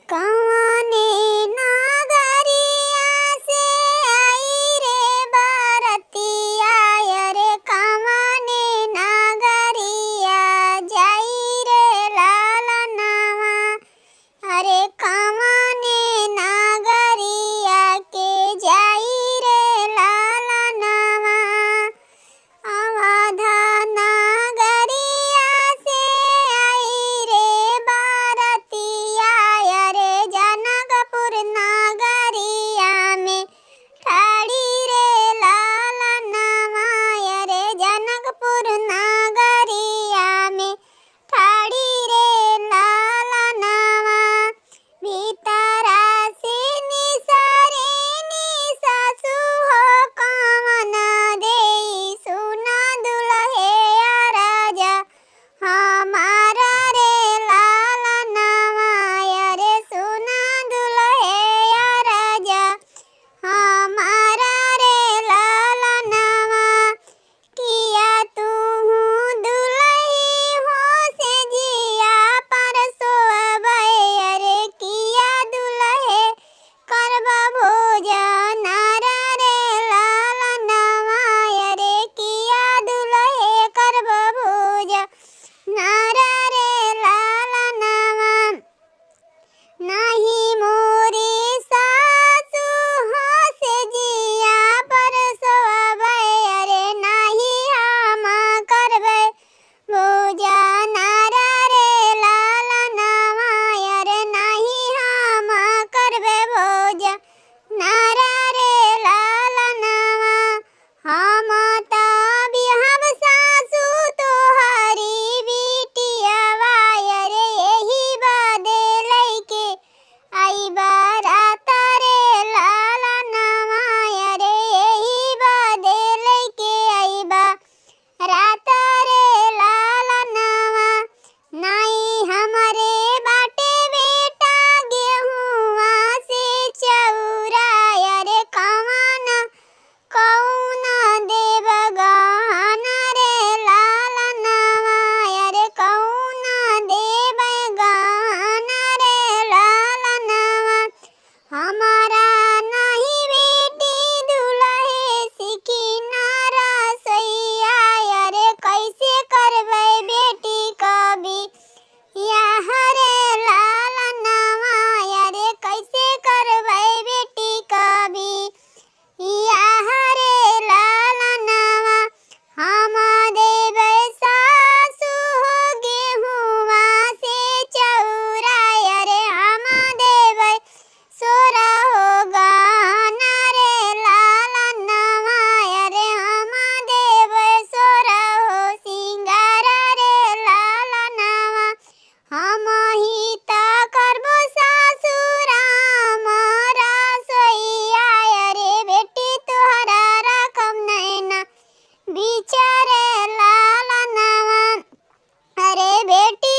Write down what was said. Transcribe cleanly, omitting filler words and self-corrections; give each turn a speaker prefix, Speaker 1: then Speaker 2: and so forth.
Speaker 1: कवने नगरिया से आई रे बरतिया रे कवने नगरिया जाई रे लालनवा। अरे कवने नगरिया के जाई रे लालनवा। अवध नगरिया से आई रे बरतिया रे जनकपुर नगरिया में ठाड़ी रे लालनवा। रे जनकपुर नगरिया में ठाड़ी रे लालनवा। भीतरा से निसरे निसासु हो कवन देई सुना दुल्हे राजा हमारा रे लालनवा। रे सुना दुल्हे राजा हमारा रे लालनवा। किया तू दुल्ही हो से जिया पर सोवै। रे किया दुल्हे करब भोजन रे लालनवा। रे किया दुल्हे करब भोजन रे लालनवा। नहीं मोरी सासु हो से जिया पर सोवै। रे नहीं हम करबै भोजन रे लालनवा। रे नहीं हम करबै भोजन रे लालनवा। हम त बिहब सासु तोहरी बिटियावा। रे एही बदे लइके आई बारात रे लालनवा। रे एही बदे लइके आई बारात रे लालनवा। नहीं हमरे बाटे बेटा गेहुआ से चौरा। रे कवन कौन देव गहन रे लालनवा। रे कौन देव गहन रे लालनवा। हमारा नहीं बेटी दुल्हे सीखी ना रसोइया। रे कैसे करबै बेटी कभी यह रे लालनवा। रे कैसे करबै बेटी कभी यह रे लालनवा। हम देबै सासु हो गेहुआ से चौरा। रे हम देबै सोरा हो गहन रे लालनवा। रे हम देबै सोरा हो सिंगार रे लालनवा। हम ही त करबो सासुराम रसोइया। रे बेटी तोहरा रकम नैना बिचारे लालनवा। अरे बेटी